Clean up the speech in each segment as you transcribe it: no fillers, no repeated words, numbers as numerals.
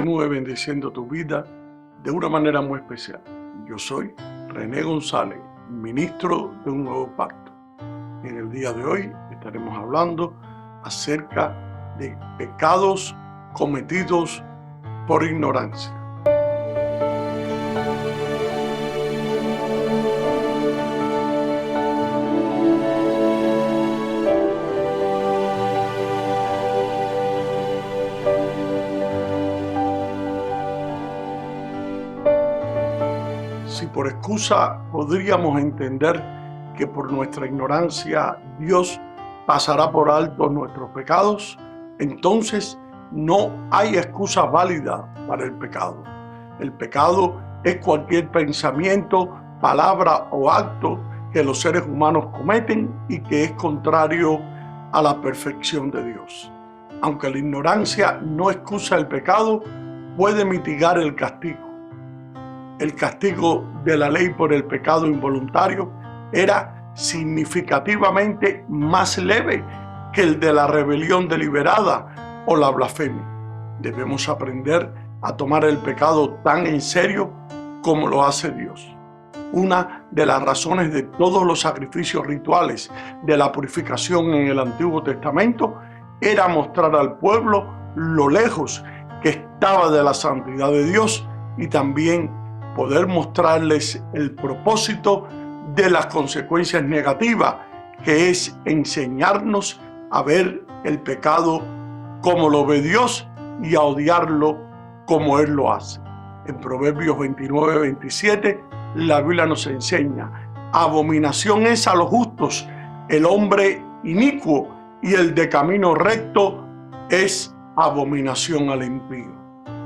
continúe bendiciendo tu vida de una manera muy especial. Yo soy René González, ministro de un nuevo pacto. En el día de hoy estaremos hablando acerca de pecados cometidos por ignorancia. Si por excusa podríamos entender que por nuestra ignorancia Dios pasará por alto nuestros pecados, entonces no hay excusa válida para el pecado. El pecado es cualquier pensamiento, palabra o acto que los seres humanos cometen y que es contrario a la perfección de Dios. Aunque la ignorancia no excusa el pecado, puede mitigar el castigo. El castigo de la ley por el pecado involuntario era significativamente más leve que el de la rebelión deliberada o la blasfemia. Debemos aprender a tomar el pecado tan en serio como lo hace Dios. Una de las razones de todos los sacrificios rituales de la purificación en el Antiguo Testamento era mostrar al pueblo lo lejos que estaba de la santidad de Dios y también poder mostrarles el propósito de las consecuencias negativas, que es enseñarnos a ver el pecado como lo ve Dios y a odiarlo como Él lo hace. En Proverbios 29-27, la Biblia nos enseña: abominación es a los justos el hombre inicuo, y el de camino recto es abominación al impío.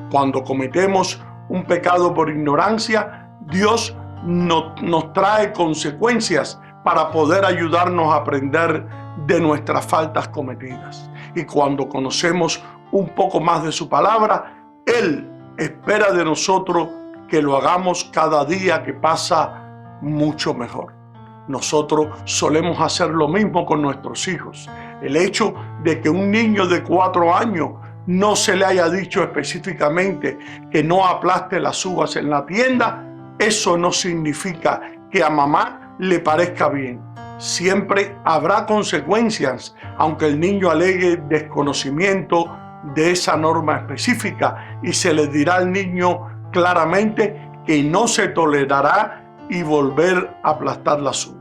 Cuando cometemos un pecado por ignorancia, Dios nos trae consecuencias para poder ayudarnos a aprender de nuestras faltas cometidas. Y cuando conocemos un poco más de su palabra, Él espera de nosotros que lo hagamos cada día que pasa mucho mejor. Nosotros solemos hacer lo mismo con nuestros hijos. El hecho de que un niño de 4 años no se le haya dicho específicamente que no aplaste las uvas en la tienda, eso no significa que a mamá le parezca bien. Siempre habrá consecuencias, aunque el niño alegue desconocimiento de esa norma específica, y se le dirá al niño claramente que no se tolerará y volver a aplastar las uvas.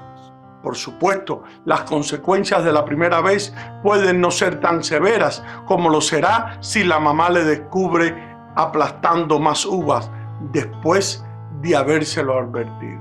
Por supuesto, las consecuencias de la primera vez pueden no ser tan severas como lo será si la mamá le descubre aplastando más uvas después de habérselo advertido.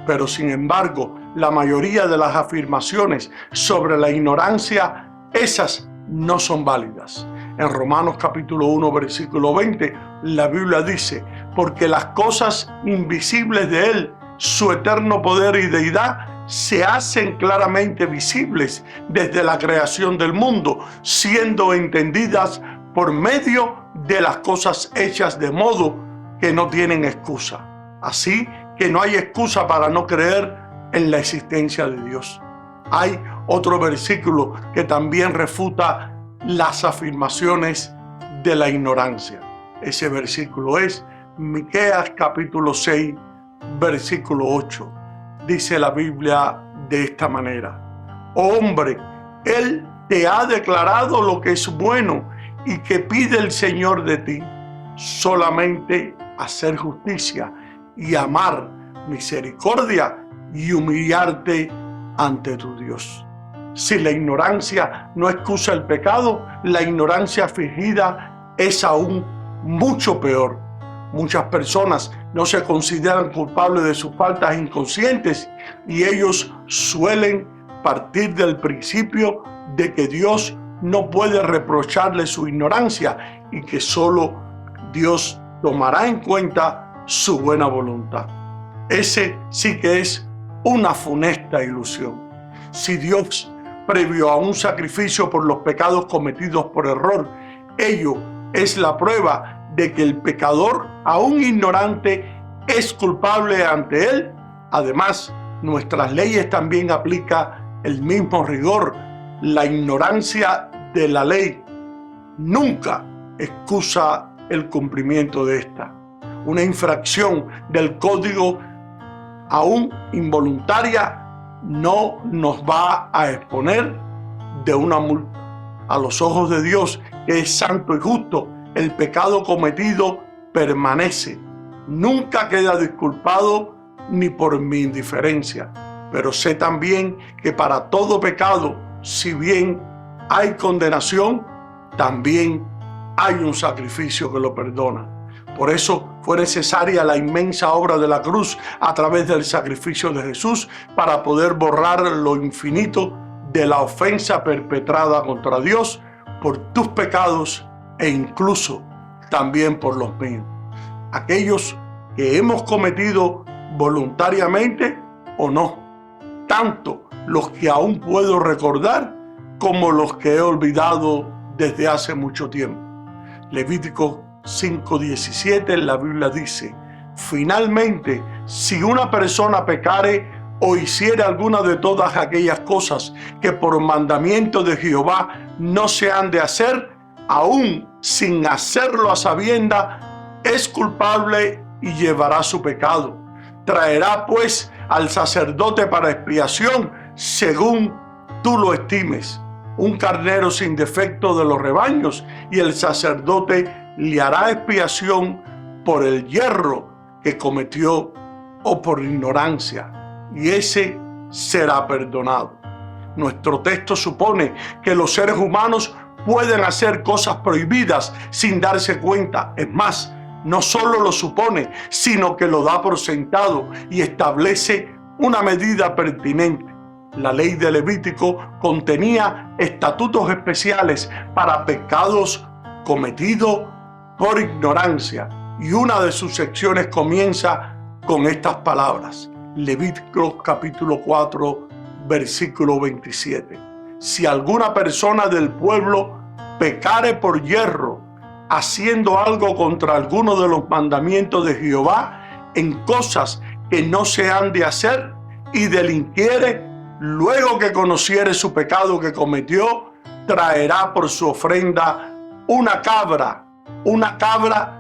Pero sin embargo, la mayoría de las afirmaciones sobre la ignorancia, esas no son válidas. En Romanos capítulo 1, versículo 20, la Biblia dice: porque las cosas invisibles de Él, su eterno poder y deidad, se hacen claramente visibles desde la creación del mundo, siendo entendidas por medio de las cosas hechas, de modo que no tienen excusa. Así que no hay excusa para no creer en la existencia de Dios. Hay otro versículo que también refuta las afirmaciones de la ignorancia. Ese versículo es Miqueas capítulo 6, versículo 8. Dice la Biblia de esta manera: oh hombre, Él te ha declarado lo que es bueno y que pide el Señor de ti, solamente hacer justicia y amar misericordia y humillarte ante tu Dios. Si la ignorancia no excusa el pecado, la ignorancia fingida es aún mucho peor. Muchas personas no se consideran culpables de sus faltas inconscientes y ellos suelen partir del principio de que Dios no puede reprocharle su ignorancia y que solo Dios tomará en cuenta su buena voluntad. Ese sí que es una funesta ilusión. Si Dios, previo a un sacrificio por los pecados cometidos por error, ello es la prueba de que el pecador, aún ignorante, es culpable ante Él. Además, nuestras leyes también aplican el mismo rigor. La ignorancia de la ley nunca excusa el cumplimiento de esta. Una infracción del código, aún involuntaria, no nos va a exponer de una multa. A los ojos de Dios, que es santo y justo, el pecado cometido permanece. Nunca queda disculpado ni por mi indiferencia. Pero sé también que para todo pecado, si bien hay condenación, también hay un sacrificio que lo perdona. Por eso fue necesaria la inmensa obra de la cruz a través del sacrificio de Jesús para poder borrar lo infinito de la ofensa perpetrada contra Dios por tus pecados e incluso también por los míos. Aquellos que hemos cometido voluntariamente o no, tanto los que aún puedo recordar como los que he olvidado desde hace mucho tiempo. Levítico 5:17, la Biblia dice: finalmente, si una persona pecare o hiciere alguna de todas aquellas cosas que por mandamiento de Jehová no se han de hacer, aún sin hacerlo a sabienda, es culpable y llevará su pecado. Traerá pues al sacerdote para expiación, según tú lo estimes, un carnero sin defecto de los rebaños, y el sacerdote le hará expiación por el yerro que cometió o por ignorancia, y ese será perdonado. Nuestro texto supone que los seres humanos pueden hacer cosas prohibidas sin darse cuenta. Es más, no solo lo supone, sino que lo da por sentado y establece una medida pertinente. La ley de Levítico contenía estatutos especiales para pecados cometidos por ignorancia, y una de sus secciones comienza con estas palabras. Levítico capítulo 4, versículo 27. Si alguna persona del pueblo pecare por yerro, haciendo algo contra alguno de los mandamientos de Jehová, en cosas que no se han de hacer, y delinquiere, luego que conociere su pecado que cometió, traerá por su ofrenda una cabra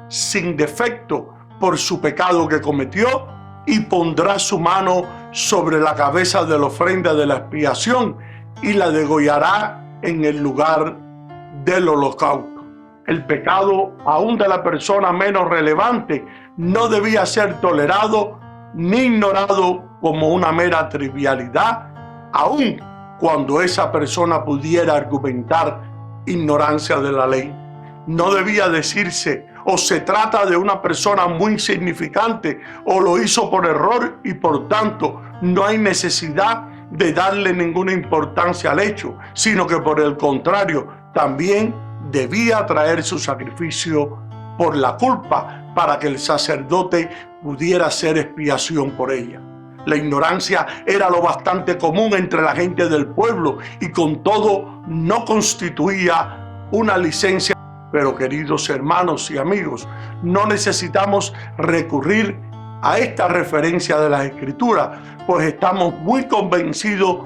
sin defecto por su pecado que cometió, y pondrá su mano sobre la cabeza de la ofrenda de la expiación y la degollará en el lugar del holocausto. El pecado, aún de la persona menos relevante, no debía ser tolerado ni ignorado como una mera trivialidad, aun cuando esa persona pudiera argumentar ignorancia de la ley. No debía decirse: o se trata de una persona muy insignificante, o lo hizo por error y por tanto no hay necesidad de darle ninguna importancia al hecho, sino que por el contrario, también debía traer su sacrificio por la culpa para que el sacerdote pudiera hacer expiación por ella. La ignorancia era lo bastante común entre la gente del pueblo y con todo no constituía una licencia. Pero queridos hermanos y amigos, no necesitamos recurrir a esta referencia de las Escrituras, pues estamos muy convencidos,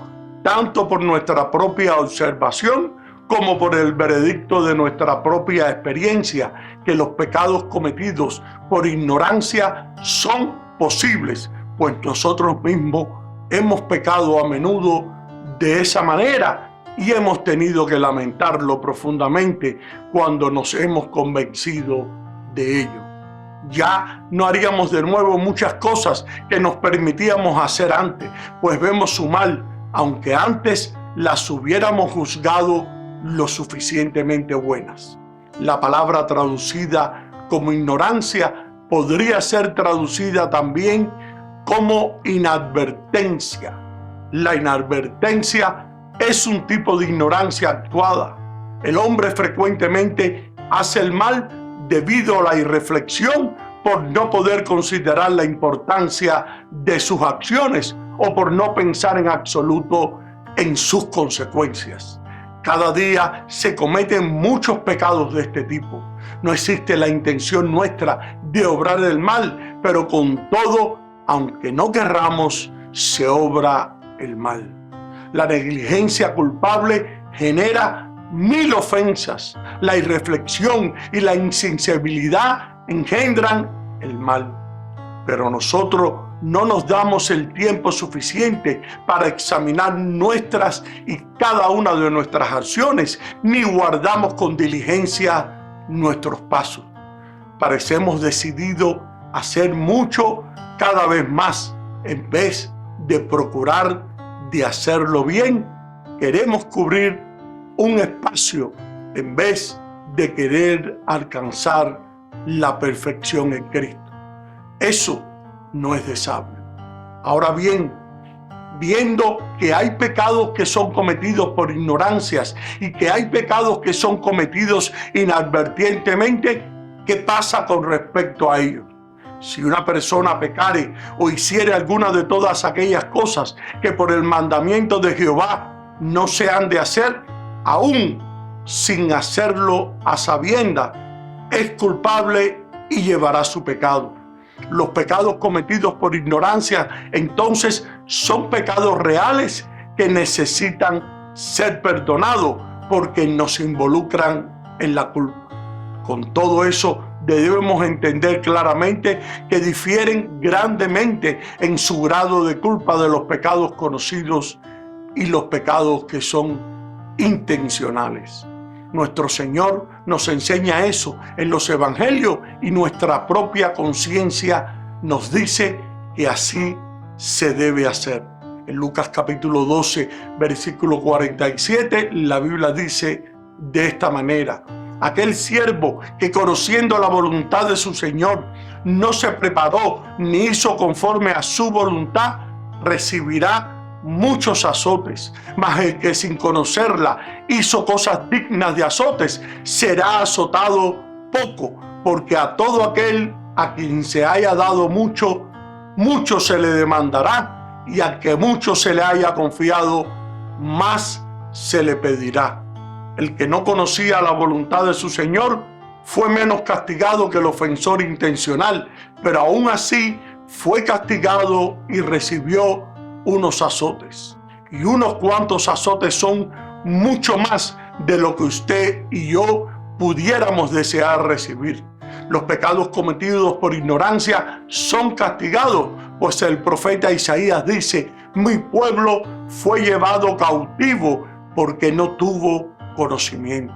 tanto por nuestra propia observación como por el veredicto de nuestra propia experiencia, que los pecados cometidos por ignorancia son posibles, pues nosotros mismos hemos pecado a menudo de esa manera y hemos tenido que lamentarlo profundamente cuando nos hemos convencido de ello. Ya no haríamos de nuevo muchas cosas que nos permitíamos hacer antes, pues vemos su mal, aunque antes las hubiéramos juzgado lo suficientemente buenas. La palabra traducida como ignorancia podría ser traducida también como inadvertencia. La inadvertencia es un tipo de ignorancia actuada. El hombre frecuentemente hace el mal debido a la irreflexión, por no poder considerar la importancia de sus acciones o por no pensar en absoluto en sus consecuencias. Cada día se cometen muchos pecados de este tipo. No existe la intención nuestra de obrar el mal, pero con todo, aunque no querramos, se obra el mal. La negligencia culpable genera 1000 ofensas. La irreflexión y la insensibilidad engendran el mal. Pero nosotros no nos damos el tiempo suficiente para examinar nuestras y cada una de nuestras acciones, ni guardamos con diligencia nuestros pasos. Parecemos decididos a hacer mucho cada vez más, en vez de procurar de hacerlo bien. Queremos cubrir un espacio en vez de querer alcanzar la perfección en Cristo. Eso no es de sabio. Ahora bien, viendo que hay pecados que son cometidos por ignorancias y que hay pecados que son cometidos inadvertentemente, ¿qué pasa con respecto a ellos? Si una persona pecare o hiciere alguna de todas aquellas cosas que por el mandamiento de Jehová no se han de hacer, aún sin hacerlo a sabiendas, es culpable y llevará su pecado. Los pecados cometidos por ignorancia, entonces, son pecados reales que necesitan ser perdonados porque nos involucran en la culpa. Con todo eso, debemos entender claramente que difieren grandemente en su grado de culpa de los pecados conocidos y los pecados que son intencionales. Nuestro Señor nos enseña eso en los evangelios y nuestra propia conciencia nos dice que así se debe hacer. En Lucas capítulo 12, versículo 47, la Biblia dice de esta manera: aquel siervo que, conociendo la voluntad de su Señor, no se preparó ni hizo conforme a su voluntad, recibirá muchos azotes, mas el que sin conocerla hizo cosas dignas de azotes, será azotado poco, porque a todo aquel a quien se haya dado mucho, mucho se le demandará, y al que mucho se le haya confiado, más se le pedirá. El que no conocía la voluntad de su Señor fue menos castigado que el ofensor intencional, pero aún así fue castigado y recibió unos azotes. Y unos cuantos azotes son mucho más de lo que usted y yo pudiéramos desear recibir. Los pecados cometidos por ignorancia son castigados, pues el profeta Isaías dice: mi pueblo fue llevado cautivo porque no tuvo conocimiento.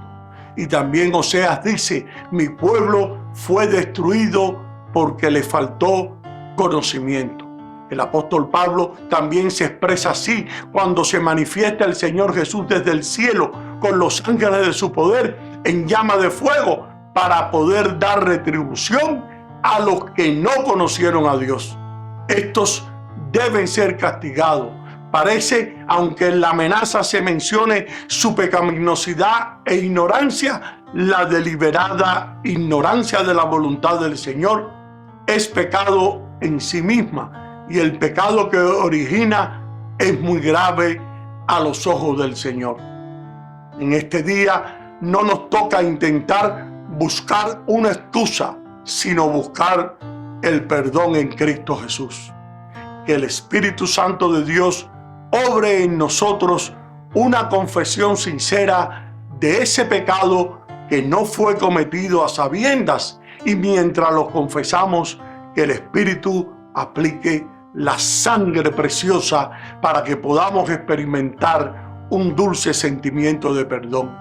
Y también Oseas dice: mi pueblo fue destruido porque le faltó conocimiento. El apóstol Pablo también se expresa así cuando se manifiesta el Señor Jesús desde el cielo con los ángeles de su poder en llama de fuego para poder dar retribución a los que no conocieron a Dios. Estos deben ser castigados. Parece, aunque en la amenaza se mencione su pecaminosidad e ignorancia, la deliberada ignorancia de la voluntad del Señor es pecado en sí misma, y el pecado que origina es muy grave a los ojos del Señor. En este día no nos toca intentar buscar una excusa, sino buscar el perdón en Cristo Jesús. Que el Espíritu Santo de Dios obre en nosotros una confesión sincera de ese pecado que no fue cometido a sabiendas, y mientras lo confesamos, que el Espíritu aplique la sangre preciosa para que podamos experimentar un dulce sentimiento de perdón.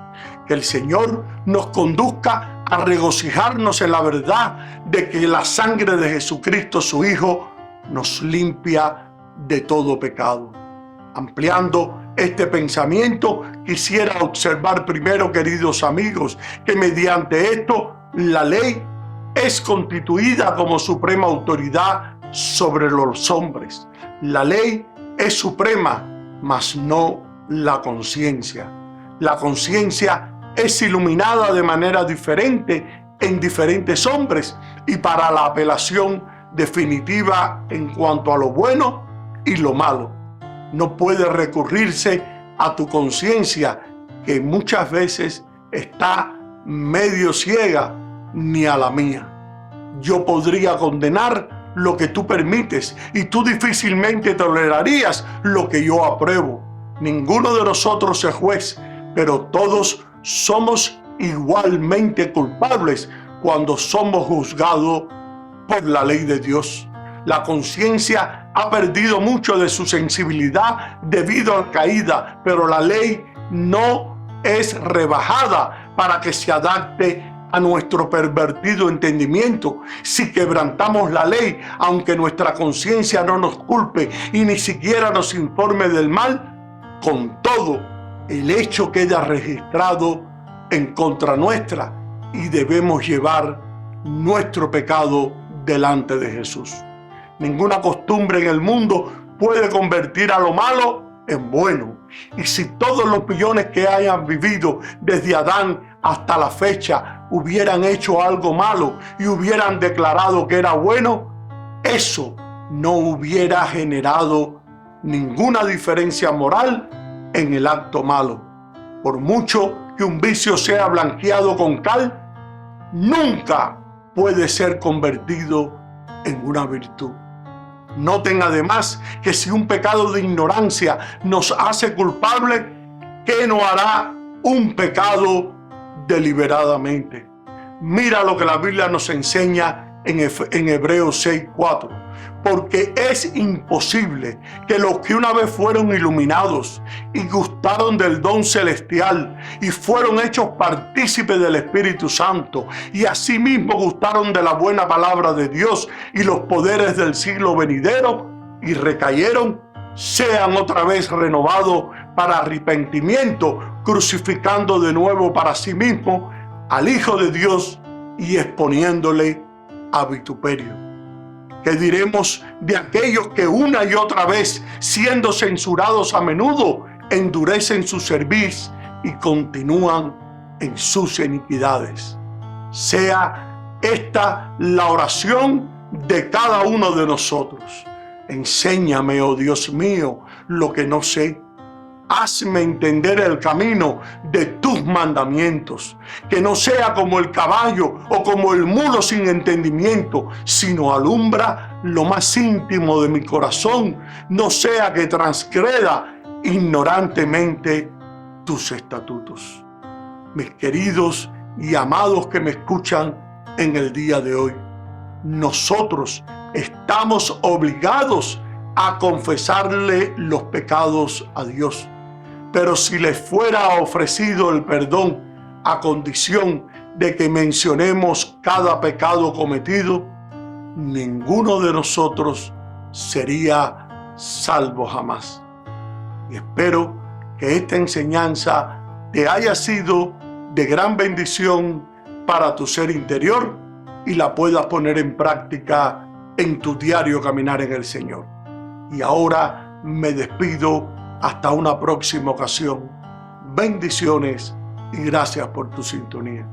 Que el Señor nos conduzca a regocijarnos en la verdad de que la sangre de Jesucristo, su Hijo, nos limpia de todo pecado. Ampliando este pensamiento, quisiera observar primero, queridos amigos, que mediante esto la ley es constituida como suprema autoridad sobre los hombres. La ley es suprema, mas no la conciencia. La conciencia es iluminada de manera diferente en diferentes hombres y para la apelación definitiva en cuanto a lo bueno y lo malo. No puede recurrirse a tu conciencia, que muchas veces está medio ciega, ni a la mía. Yo podría condenar lo que tú permites y tú difícilmente tolerarías lo que yo apruebo. Ninguno de nosotros es juez, pero todos somos igualmente culpables cuando somos juzgados por la ley de Dios. La conciencia ha perdido mucho de su sensibilidad debido a la caída, pero la ley no es rebajada para que se adapte a nuestro pervertido entendimiento. Si quebrantamos la ley, aunque nuestra conciencia no nos culpe y ni siquiera nos informe del mal, con todo, el hecho queda registrado en contra nuestra y debemos llevar nuestro pecado delante de Jesús. Ninguna costumbre en el mundo puede convertir a lo malo en bueno. Y si todos los millones que hayan vivido desde Adán hasta la fecha hubieran hecho algo malo y hubieran declarado que era bueno, eso no hubiera generado ninguna diferencia moral en el acto malo. Por mucho que un vicio sea blanqueado con cal, nunca puede ser convertido en una virtud. Noten además que si un pecado de ignorancia nos hace culpable, ¿qué no hará un pecado deliberadamente? Mira lo que la Biblia nos enseña en Hebreos 6:4. Porque es imposible que los que una vez fueron iluminados y gustaron del don celestial y fueron hechos partícipes del Espíritu Santo y asimismo gustaron de la buena palabra de Dios y los poderes del siglo venidero y recayeron, sean otra vez renovados para arrepentimiento, crucificando de nuevo para sí mismo al Hijo de Dios y exponiéndole a vituperio. ¿Qué diremos de aquellos que una y otra vez, siendo censurados a menudo, endurecen su cerviz y continúan en sus iniquidades? Sea esta la oración de cada uno de nosotros. Enséñame, oh Dios mío, lo que no sé. Hazme entender el camino de tus mandamientos, que no sea como el caballo o como el mulo sin entendimiento, sino alumbra lo más íntimo de mi corazón, no sea que transgreda ignorantemente tus estatutos. Mis queridos y amados que me escuchan en el día de hoy, nosotros estamos obligados a confesarle los pecados a Dios. Pero si les fuera ofrecido el perdón a condición de que mencionemos cada pecado cometido, ninguno de nosotros sería salvo jamás. Y espero que esta enseñanza te haya sido de gran bendición para tu ser interior y la puedas poner en práctica en tu diario caminar en el Señor. Y ahora me despido hasta una próxima ocasión. Bendiciones y gracias por tu sintonía.